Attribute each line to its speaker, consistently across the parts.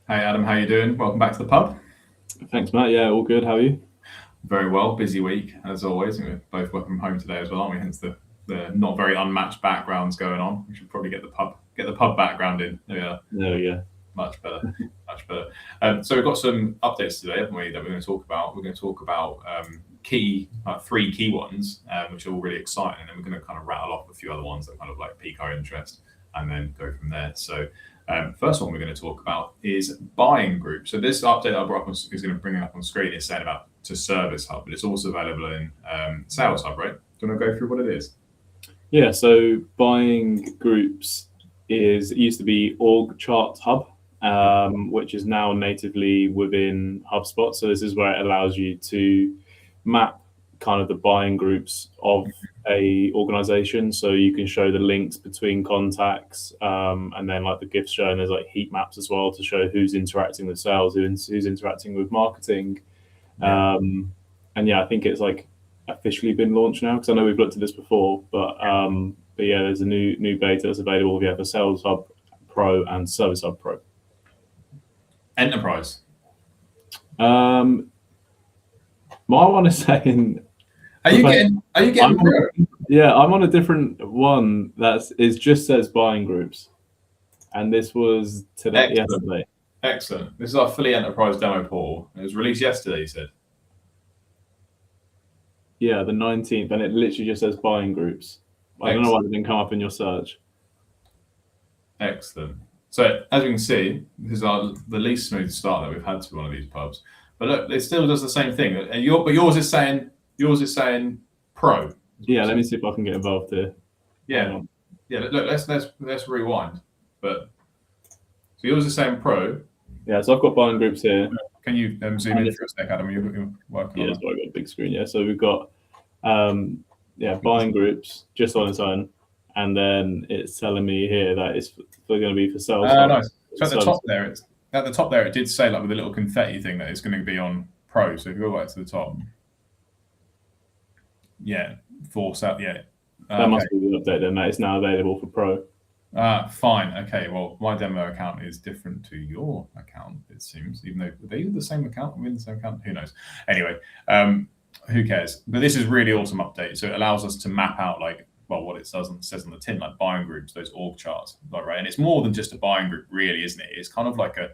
Speaker 1: Hey Adam, how you doing? Welcome back to the pub.
Speaker 2: Thanks, Matt. Yeah, all good. How are you?
Speaker 1: Very well, busy week as always. And we're both working from home today as well, aren't we? Hence the not very unmatched backgrounds going on. We should probably get the pub background in. Yeah,
Speaker 2: There we go.
Speaker 1: much better, much better. So we've got some updates today, haven't we? That we're going to talk about. We're going to talk about three key ones, which are all really exciting, and then we're going to kind of rattle off a few other ones that kind of like pique our interest, and then go from there. So first one we're going to talk about is buying group. So this update I brought up is going to bring it up on screen. It's saying about to Service Hub, but it's also available in Sales Hub, right? Do you want to go through what it is?
Speaker 2: Yeah, so buying groups it used to be org chart hub, which is now natively within HubSpot. So this is where it allows you to map kind of the buying groups of a organization. So you can show the links between contacts, and then like the GIFs shown, there's like heat maps as well to show who's interacting with sales, who's interacting with marketing.
Speaker 1: Yeah.
Speaker 2: And yeah, I think it's like officially been launched now because I know we've looked at this before, but yeah, there's a new beta that's available. We have a Sales Hub Pro and Service Hub Pro.
Speaker 1: Enterprise.
Speaker 2: Um, my one is saying,
Speaker 1: Are you getting? Are you getting?
Speaker 2: yeah, I'm on a different one that just says buying groups, and this was yesterday.
Speaker 1: Excellent. This is our fully enterprise demo portal. It was released yesterday. You said.
Speaker 2: Yeah, the 19th, and it literally just says buying groups. I don't know why it didn't come up in your search.
Speaker 1: Excellent. So as you can see, this is the least smooth start that we've had to one of these pubs. But look, it still does the same thing. But yours is saying pro.
Speaker 2: Yeah, let me see if I can get involved here.
Speaker 1: Yeah, yeah. Look, let's rewind. But so yours is saying pro.
Speaker 2: Yeah, so I've got buying groups here.
Speaker 1: Can you zoom in for a sec, Adam? You're working on
Speaker 2: it. Yeah, so I've got a big screen. Yeah, so we've got buying groups just on its own, and then it's telling me here that it's going to be for sales.
Speaker 1: Nice. So at the top there, it did say like with a little confetti thing that it's going to be on pro. So if you go back to the top, yeah, force out. Yeah,
Speaker 2: that must be the update then. That it's now available for pro.
Speaker 1: Fine. Okay. Well, my demo account is different to your account, it seems, even though they use the same account. We're in the same account. Who knows? Anyway, who cares? But this is really awesome update. So it allows us to map out what it says on the tin, like buying groups, those org charts, right? And it's more than just a buying group, really, isn't it? It's kind of like a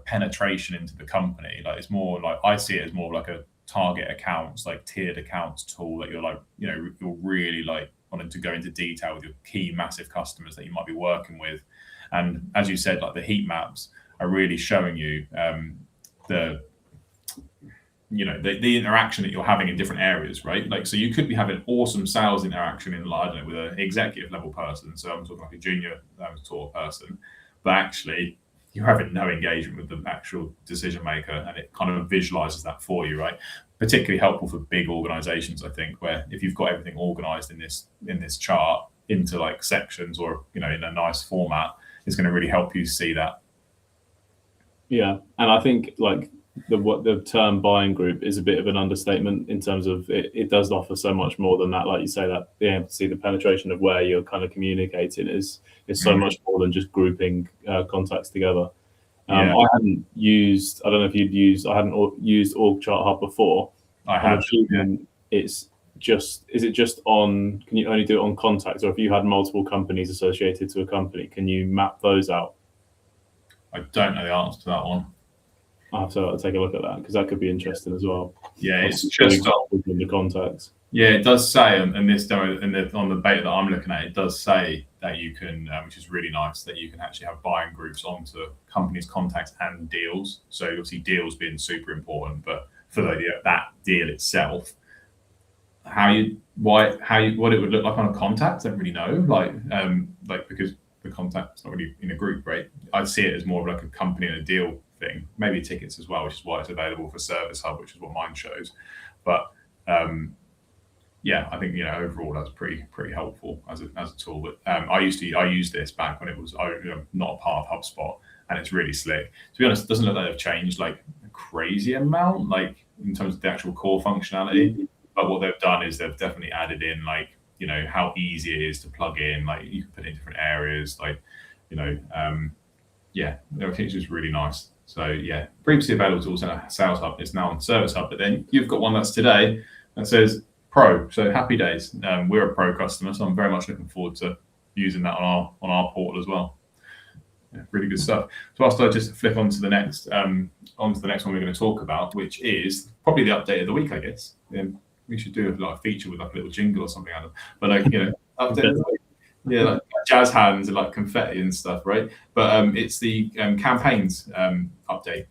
Speaker 1: penetration into the company. Like it's more like I see it as more like a target accounts, like tiered accounts tool that you're really like wanting to go into detail with your key massive customers that you might be working with. And as you said, like the heat maps are really showing you the interaction that you're having in different areas, right? Like, so you could be having awesome sales interaction in, I don't know, with an executive level person. So I'm talking like a junior tour person, but actually you're having no engagement with the actual decision maker, and it kind of visualizes that for you, right? Particularly helpful for big organizations, I think, where if you've got everything organized in this chart into like sections or in a nice format, it's going to really help you see that.
Speaker 2: Yeah, and I think like the term buying group is a bit of an understatement in terms of it does offer so much more than that. Like you say, that being able to see the penetration of where you're kind of communicating is so much more than just grouping contacts together. I hadn't used. I don't know if you'd used. I hadn't used Org Chart Hub before.
Speaker 1: I have.
Speaker 2: It's just. Is it just on? Can you only do it on contacts, or if you had multiple companies associated to a company, can you map those out?
Speaker 1: I don't know the answer to that one.
Speaker 2: I'll have to take a look at that because that could be interesting as well.
Speaker 1: Yeah, it's just
Speaker 2: in the contacts.
Speaker 1: Yeah, it does say in this demo, on the beta that I'm looking at, it does say that you can, which is really nice, that you can actually have buying groups onto companies' contacts and deals. So obviously deals being super important, but for that deal itself, what it would look like on a contact, I don't really know. Like because the contact's not really in a group, right? I'd see it as more of like a company and a deal thing, maybe tickets as well, which is why it's available for Service Hub, which is what mine shows. But yeah, I think overall that's pretty helpful as a tool. But I used this back when it was not a part of HubSpot, and it's really slick. To be honest, it doesn't look like they've changed like a crazy amount, like in terms of the actual core functionality. But what they've done is they've definitely added in how easy it is to plug in. Like you can put it in different areas, like yeah, everything's just really nice. So yeah, previously available to also Sales Hub, it's now on Service Hub, but then you've got one that's today that says Pro. So happy days. We're a Pro customer, so I'm very much looking forward to using that on our portal as well. Yeah, really good stuff. So whilst I just flip onto the next one we're going to talk about, which is probably the update of the week, I guess. We should do a feature with like a little jingle or something, Adam. But like update of the week. Yeah, like jazz hands and like confetti and stuff, right? But it's the campaigns update.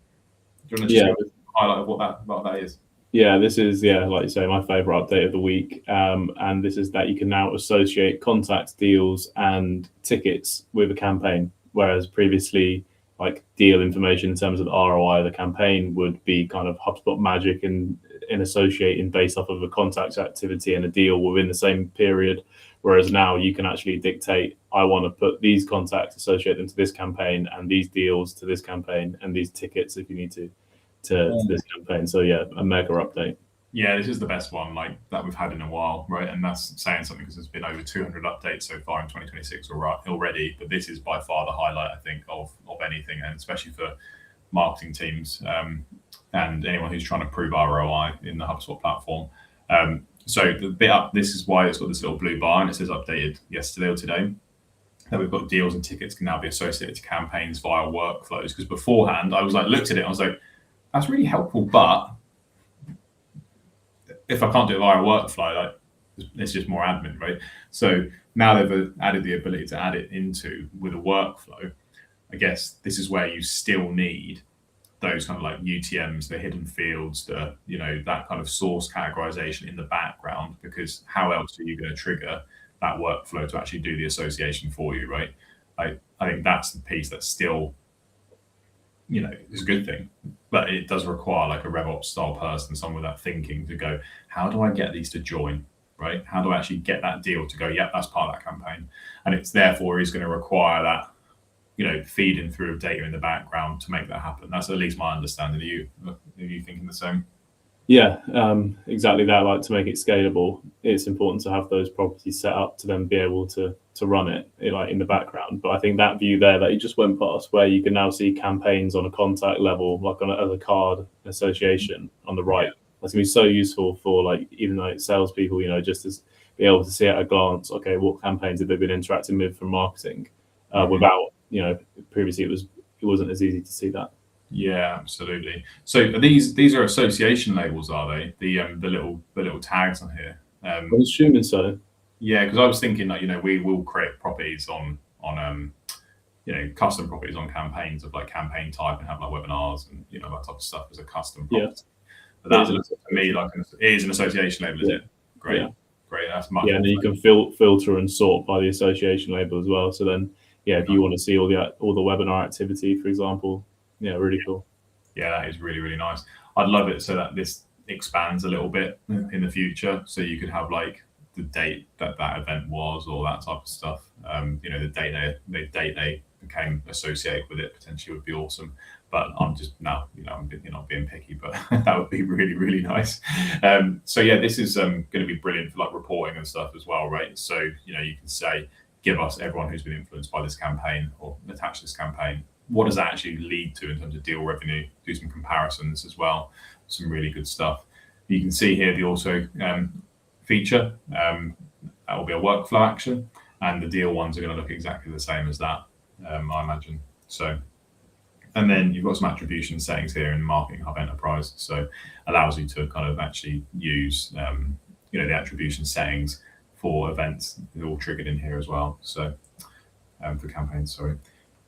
Speaker 1: Do you want to just highlight what that is?
Speaker 2: Yeah, this is like you say, my favorite update of the week, and this is that you can now associate contacts, deals, and tickets with a campaign, whereas previously, like deal information in terms of the ROI of the campaign would be kind of HubSpot magic and in associating based off of a contacts activity and a deal within the same period. Whereas now you can actually dictate, I want to put these contacts, associate them to this campaign, and these deals to this campaign, and these tickets if you need to this campaign. So yeah, a mega update.
Speaker 1: Yeah, this is the best one like that we've had in a while, right? And that's saying something because there's been over 200 updates so far in 2026 already. But this is by far the highlight, I think, of anything, and especially for marketing teams and anyone who's trying to prove ROI in the HubSpot platform. So the bit up, this is why it's got this little blue bar and it says updated yesterday or today. That we've got deals and tickets can now be associated to campaigns via workflows. Because beforehand, I was like, looked at it, I was like, that's really helpful, but if I can't do it via workflow, like it's just more admin, right? So now they've added the ability to add it into with a workflow. I guess this is where you still need those kind of like UTMs, the hidden fields, that kind of source categorization in the background, because how else are you going to trigger that workflow to actually do the association for you, right? I think that's the piece that's still, is a good thing, but it does require like a RevOps style person, someone with that thinking to go, how do I get these to join, right? How do I actually get that deal to go, yep, that's part of that campaign? And it's therefore is going to require that feeding through of data in the background to make that happen. That's at least my understanding. Are you thinking the same?
Speaker 2: Yeah, exactly that. Like to make it scalable, it's important to have those properties set up to then be able to run it like in the background. But I think that view there that you just went past, where you can now see campaigns on a contact level, like as a card association on the right, that's gonna be so useful for like even like salespeople, just to be able to see at a glance, okay, what campaigns have they been interacting with from marketing, without previously it wasn't as easy to see that.
Speaker 1: Yeah, absolutely. So these are association labels, are they? The little tags on here.
Speaker 2: I'm assuming so.
Speaker 1: Yeah, because I was thinking that we will create properties on custom properties on campaigns of like campaign type and have like webinars and that type of stuff as a custom property. Yeah. But that looks to me like it is an association label, is it? Great.
Speaker 2: Yeah.
Speaker 1: Great. That's much.
Speaker 2: Yeah, and then you can filter and sort by the association label as well. So then, if you want to see all the webinar activity, for example. Yeah, really cool.
Speaker 1: Yeah, that is really, really nice. I'd love it so that this expands a little bit in the future. So you could have like the date that event was, or that type of stuff. The date they became associated with it potentially would be awesome. But I'm just now, I'm not being picky, but that would be really, really nice. So yeah, this is going to be brilliant for like reporting and stuff as well, right? So you can say, give us everyone who's been influenced by this campaign or attach this campaign. What does that actually lead to in terms of deal revenue? Do some comparisons as well. Some really good stuff. You can see here the auto feature. That will be a workflow action, and the deal ones are going to look exactly the same as that, I imagine. So, and then you've got some attribution settings here in Marketing Hub Enterprise. So, allows you to kind of actually use the attribution settings for events. They're all triggered in here as well. So, for campaigns, sorry.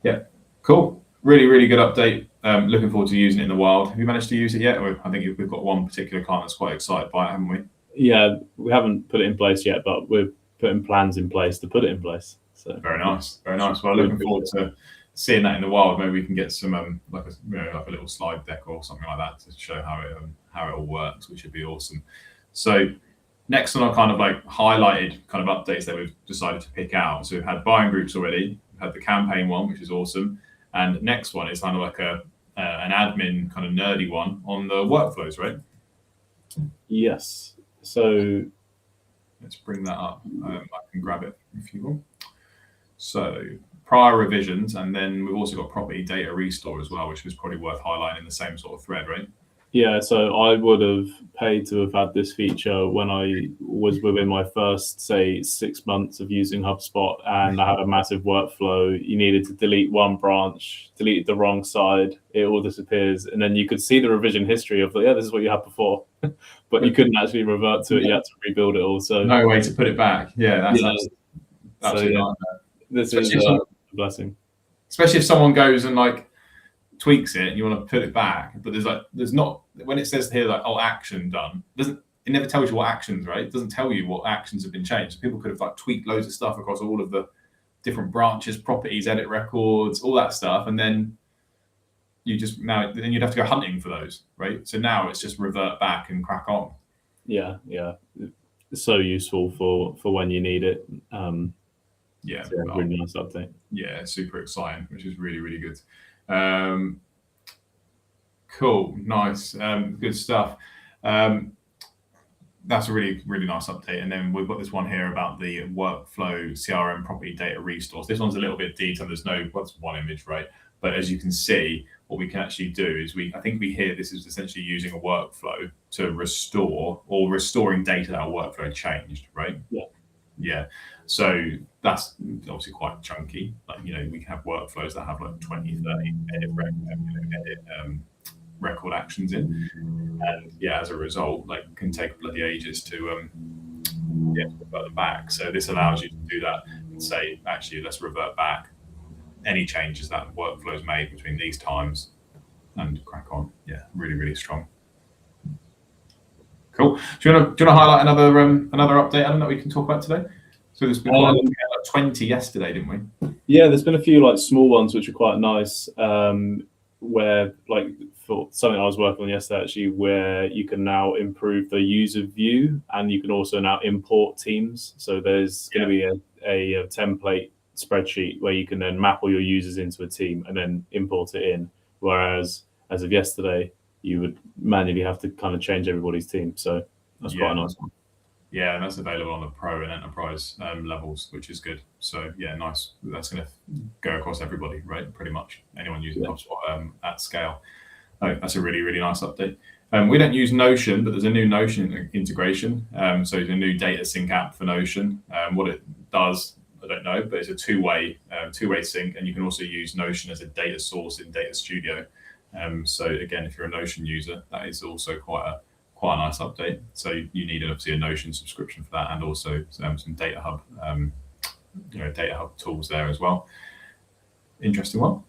Speaker 1: Yeah. Cool. Really, really good update. Looking forward to using it in the wild. Have you managed to use it yet? Or I think we've got one particular client that's quite excited by it, haven't we?
Speaker 2: Yeah, we haven't put it in place yet, but we're putting plans in place to put it in place. So
Speaker 1: very nice, very nice. Well, looking forward to seeing that in the wild. Maybe we can get some like a little slide deck or something like that to show how it all works, which would be awesome. So next on our kind of like highlighted kind of updates that we've decided to pick out. So we've had buying groups already. We've had the campaign one, which is awesome. And next one is kind of like an admin kind of nerdy one on the workflows, right?
Speaker 2: Yes. So
Speaker 1: let's bring that up. I can grab it if you will. So prior revisions, and then we've also got property data restore as well, which was probably worth highlighting in the same sort of thread, right?
Speaker 2: Yeah, so I would have paid to have had this feature when I was within my first, say, 6 months of using HubSpot, and I had a massive workflow. You needed to delete one branch, deleted the wrong side, it all disappears, and then you could see the revision history of, this is what you had before, but you couldn't actually revert to it. You had to rebuild it all. So
Speaker 1: no way to put it back. Yeah, that's absolutely
Speaker 2: so, this
Speaker 1: especially
Speaker 2: is a blessing.
Speaker 1: Especially if someone goes and tweaks it and you want to put it back, but there's not, when it says here action done, it never tells you what actions, right? It doesn't tell you what actions have been changed. People could have tweaked loads of stuff across all of the different branches, properties, edit records, all that stuff, and then you'd have to go hunting for those, right? So now it's just revert back and crack on.
Speaker 2: Yeah, it's so useful for when you need it. Really nice update.
Speaker 1: Yeah, super exciting, which is really, really good. Cool, nice, good stuff. That's a really, really nice update. And then we've got this one here about the workflow CRM property data restores. This one's a little bit detailed. There's one image, right? But as you can see, what we can actually do is I think this is essentially using a workflow to restoring data that our workflow changed, right? Yeah. So that's obviously quite chunky. We can have workflows that have 20, 30 edit record actions in, and as a result, can take bloody ages to revert them back. So this allows you to do that and say, actually, let's revert back any changes that workflows made between these times and crack on. Yeah, really, really strong. Cool. Do you want to highlight another update, Adam, that we can talk about today? So there's been 20 yesterday, didn't we?
Speaker 2: Yeah, there's been a few small ones which are quite nice. Where for something I was working on yesterday, actually, where you can now improve the user view, and you can also now import teams. So there's going to be a template spreadsheet where you can then map all your users into a team and then import it in. Whereas as of yesterday, you would manually have to kind of change everybody's team. So that's quite a nice one.
Speaker 1: Yeah, and that's available on the pro and enterprise levels, which is good. So nice. That's going to go across everybody, right? Pretty much anyone using HubSpot at scale. Oh, that's a really, really nice update. We don't use Notion, but there's a new Notion integration. So it's a new data sync app for Notion. What it does, I don't know, but it's a two-way sync, and you can also use Notion as a data source in Data Studio. So again, if you're a Notion user, that is also quite a nice update. So you need obviously a Notion subscription for that, and also some Data Hub, Data Hub tools there as well. Interesting one.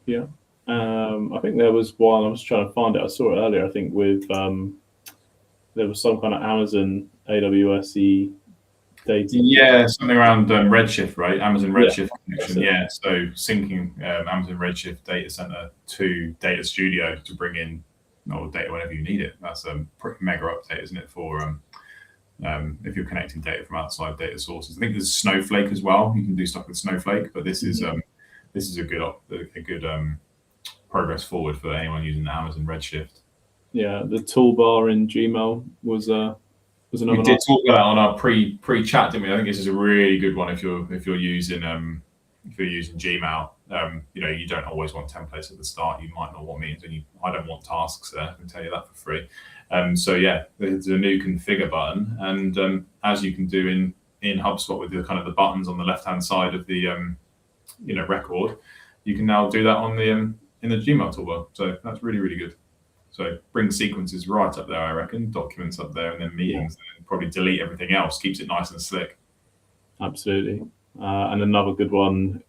Speaker 2: Yeah. I think there was one, I was trying to find it. I saw it earlier. I think with there was some kind of Amazon AWS data.
Speaker 1: Yeah, something around Redshift, right? Amazon Redshift connection. Yeah, so syncing Amazon Redshift data center to Data Studio to bring in data whenever you need it. That's a pretty mega update, isn't it? For if you're connecting data from outside data sources. I think there's Snowflake as well. You can do stuff with Snowflake, but this is a good progress forward for anyone using the Amazon Redshift.
Speaker 2: Yeah, the toolbar in Gmail was another.
Speaker 1: We did talk about that on our pre-chat, didn't we? I think this is a really good one if you're using Gmail. You don't always want templates at the start. You might not want meetings, and I don't want tasks there. I can tell you that for free. So there's a new configure button, and as you can do in HubSpot with the kind of the buttons on the left-hand side of the record, you can now do that on the in the Gmail toolbar. So that's really, really good. So bring sequences right up there, I reckon, documents up there, and then meetings, and probably delete everything else. Keeps it nice and slick.
Speaker 2: Absolutely. And another good one,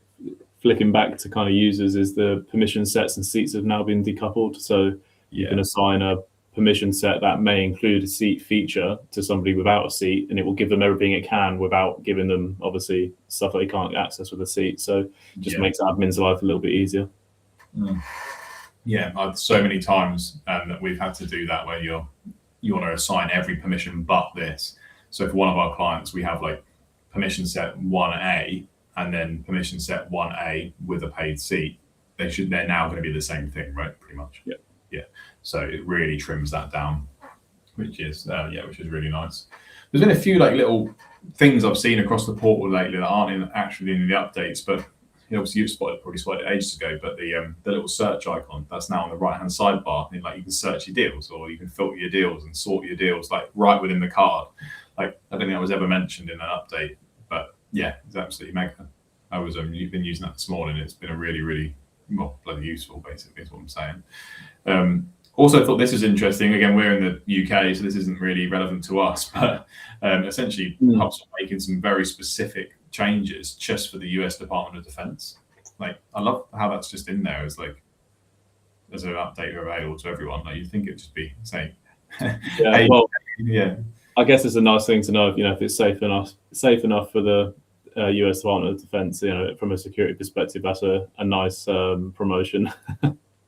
Speaker 2: flicking back to kind of users, is the permission sets and seats have now been decoupled. So you can assign a permission set that may include a seat feature to somebody without a seat, and it will give them everything it can without giving them, obviously, stuff that they can't access with a seat. So it just makes admin's life a little bit easier.
Speaker 1: Yeah, so many times that we've had to do that where you want to assign every permission but this. So for one of our clients, we have permission set 1A and then permission set 1A with a paid seat. They're now going to be the same thing, right? Pretty much. Yeah. So it really trims that down, which is really nice. There's been a few little things I've seen across the portal lately that aren't actually in the updates, but obviously you probably spotted it ages ago, but the little search icon that's now on the right hand sidebar, and like you can search your deals or you can filter your deals and sort your deals like right within the card. Like I don't think that was ever mentioned in an update, but yeah, it's absolutely mega. You've been using that this morning. It's been a really bloody useful, basically, is what I'm saying. Also thought this was interesting. Again, we're in the UK, so this isn't really relevant to us, but essentially HubSpot making some very specific changes just for the US Department of Defense. Like, I love how that's just in there as an update available to everyone. Like, you'd think it'd just be saying,
Speaker 2: hey, well, yeah. I guess it's a nice thing to know, if it's safe enough for the US Department of Defense, from a security perspective, that's a nice promotion.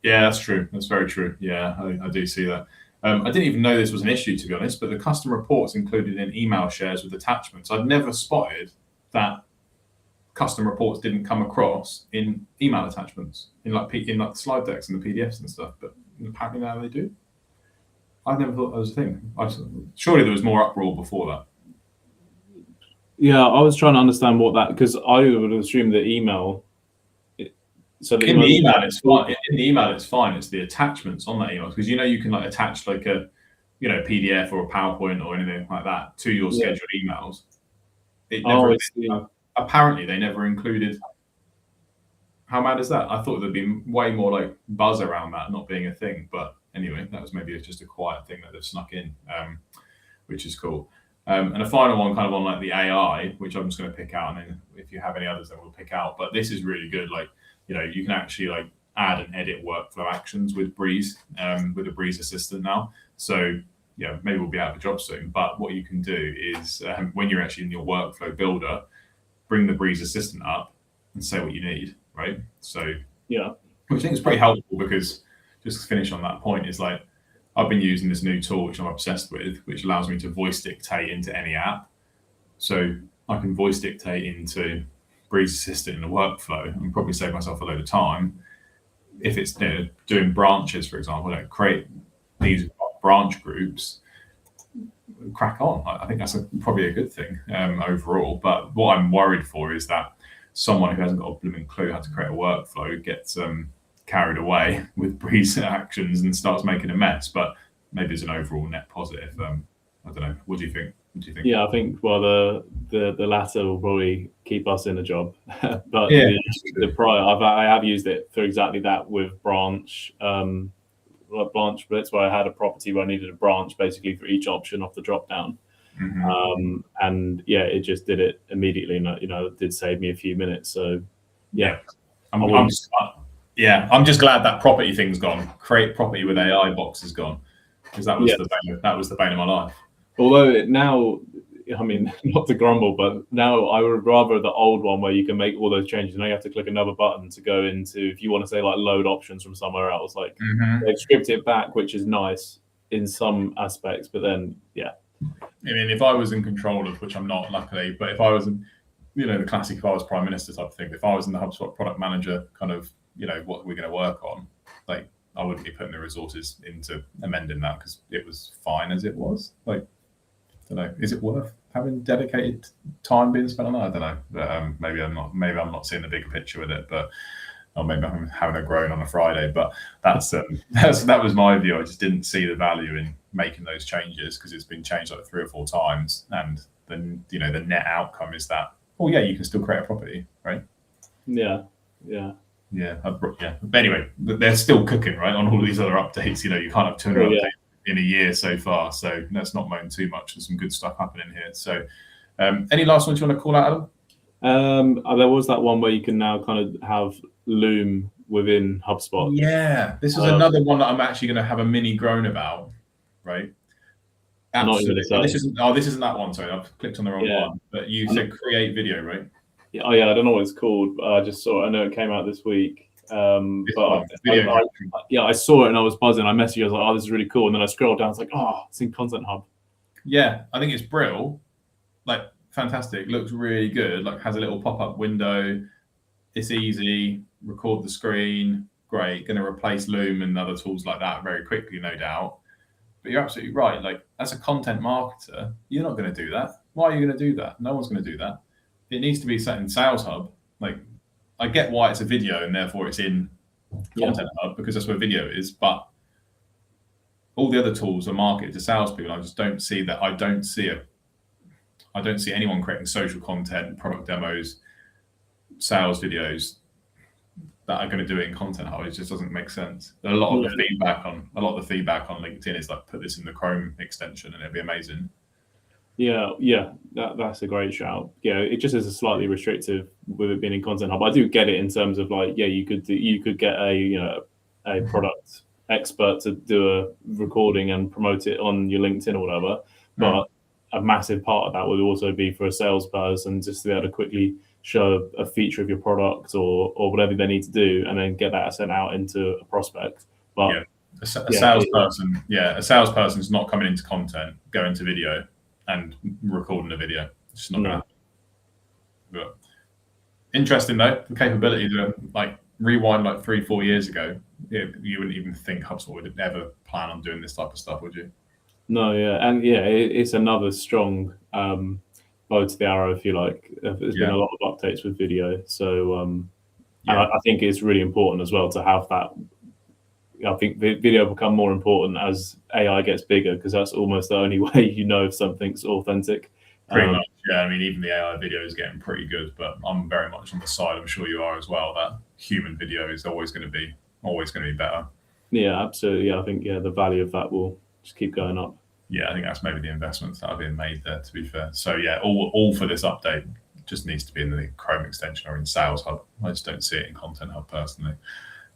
Speaker 1: Yeah, that's true. That's very true. Yeah, I do see that. I didn't even know this was an issue, to be honest, but the custom reports included in email shares with attachments. I'd never spotted that custom reports didn't come across in email attachments, in like the slide decks and the PDFs and stuff, but apparently now they do. I never thought that was a thing. Surely there was more uproar before that.
Speaker 2: Yeah, I was trying to understand what that, because I would assume the email.
Speaker 1: So in the email, it's fine. In the email, it's fine. It's the attachments on that email, because you can like attach like a PDF or a PowerPoint or anything like that to your scheduled emails. Apparently, they never included. How mad is that? I thought there'd be way more like buzz around that not being a thing. But anyway, that was maybe just a quiet thing that they've snuck in, which is cool. And a final one kind of on like the AI, which I'm just going to pick out, and then if you have any others, then we'll pick out. But this is really good. Like, you can actually like add and edit workflow actions with Breeze, with the Breeze assistant now. So maybe we'll be out of a job soon. But what you can do is when you're actually in your workflow builder, bring the Breeze assistant up and say what you need, right? So which I think is pretty helpful, because just to finish on that point is like, I've been using this new tool, which I'm obsessed with, which allows me to voice dictate into any app. So I can voice dictate into Breeze Assistant in the workflow and probably save myself a load of time. If it's doing branches, for example, create these branch groups, crack on. I think that's probably a good thing overall. But what I'm worried for is that someone who hasn't got a blooming clue how to create a workflow gets carried away with Breeze actions and starts making a mess. But maybe it's an overall net positive. I don't know. What do you think?
Speaker 2: Yeah, I think the latter will probably keep us in a job, but the prior, I have used it for exactly that with branch splits, where I had a property where I needed a branch basically for each option off the drop down, and it just did it immediately, and it did save me a few minutes. So
Speaker 1: I'm just glad that property thing's gone. Create property with AI box is gone, because that was the bane of my life.
Speaker 2: Although now, I mean, not to grumble, but now I would rather the old one where you can make all those changes. Now you have to click another button to go into, if you want to say like load options from somewhere else, like they've scripted it back, which is nice in some aspects, but then, I
Speaker 1: mean, if I was in control of, which I'm not luckily, but if I was in, the classic, if I was Prime Minister type of thing, if I was in the HubSpot product manager kind of, what we're going to work on, like I wouldn't be putting the resources into amending that, because it was fine as it was. Like, I don't know, is it worth having dedicated time being spent on that? I don't know, but maybe I'm not seeing the bigger picture with it, or maybe I'm having a groan on a Friday. But that was my view. I just didn't see the value in making those changes, because it's been changed like 3 or 4 times, and then the net outcome is that you can still create a property, right? But anyway, they're still cooking, right, on all these other updates. You can't have 200 updates in a year so far, so let's not moan too much. There's some good stuff happening here. So any last ones you want to call out,
Speaker 2: Adam? There was that one where you can now kind of have Loom within HubSpot.
Speaker 1: This is another one that I'm actually going to have a mini groan about, right? Absolutely. This isn't that one. Sorry, I've clicked on the wrong one. But you said create video, right?
Speaker 2: Yeah. I don't know what it's called. But I just saw it. I know it came out this week. I saw it and I was buzzing. I messaged you. I was like, "Oh, this is really cool." And then I scrolled down. It's like, "Oh, it's in Content Hub."
Speaker 1: Yeah, I think it's brilliant. Like, fantastic. Looks really good. Like, has a little pop-up window. It's easy. Record the screen. Great. Going to replace Loom and other tools like that very quickly, no doubt. But you're absolutely right. Like, as a content marketer, you're not going to do that. Why are you going to do that? No one's going to do that. It needs to be set in Sales Hub. Like, I get why it's a video and therefore it's in Content Hub because that's where video is, but all the other tools are marketed to salespeople. I just don't see that. I don't see anyone creating social content, product demos, sales videos that are going to do it in Content Hub. It just doesn't make sense. A lot of the feedback on LinkedIn is like, put this in the Chrome extension and it'd be amazing.
Speaker 2: Yeah, that's a great shout. Yeah, it just is a slightly restrictive with it being in Content Hub. I do get it in terms of like, yeah, you could get a product expert to do a recording and promote it on your LinkedIn or whatever, but a massive part of that would also be for a salesperson just to be able to quickly show a feature of your product or whatever they need to do, and then get that sent out into a prospect. But
Speaker 1: a salesperson's not coming into content, going to video and recording a video. It's just not going to happen. But interesting though, the capability to like rewind like 3-4 years ago. You wouldn't even think HubSpot would ever plan on doing this type of stuff, would you?
Speaker 2: No, it's another strong bow to the arrow, if you like. There's been a lot of updates with video, so and I think it's really important as well to have that. I think video will become more important as AI gets bigger, because that's almost the only way you know if something's authentic.
Speaker 1: Pretty much, yeah. I mean, even the AI video is getting pretty good, but I'm very much on the side, I'm sure you are as well, that human video is always going to be better.
Speaker 2: Yeah, absolutely. I think the value of that will just keep going up.
Speaker 1: Yeah, I think that's maybe the investments that are being made there, to be fair. So yeah, all for this update just needs to be in the Chrome extension or in Sales Hub. I just don't see it in Content Hub personally.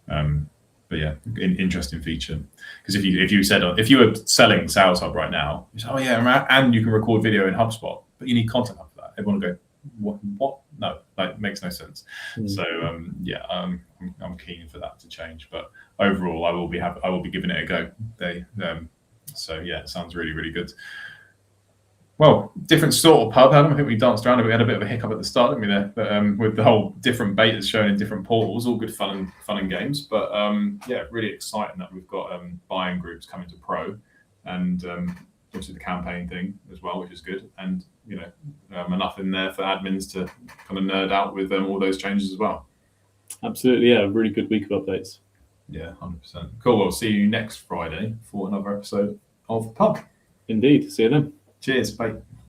Speaker 1: But yeah, interesting feature. Because if you were selling Sales Hub right now, you say, oh yeah, and you can record video in HubSpot, but you need Content Hub for that. Everyone will go, what? No, like, makes no sense. So I'm keen for that to change. But overall, I will be giving it a go. So yeah, it sounds really, really good. Well, different sort of pub. I think we danced around it. We had a bit of a hiccup at the start, didn't we, there? But with the whole different betas shown in different portals, all good fun and games. But really exciting that we've got buying groups coming to Pro, and obviously the campaign thing as well, which is good. And enough in there for admins to kind of nerd out with all those changes as well.
Speaker 2: Absolutely, yeah. Really good week of updates.
Speaker 1: Yeah, 100%. Cool. We'll see you next Friday for another episode of Pub.
Speaker 2: Indeed. See you then.
Speaker 1: Cheers. Bye.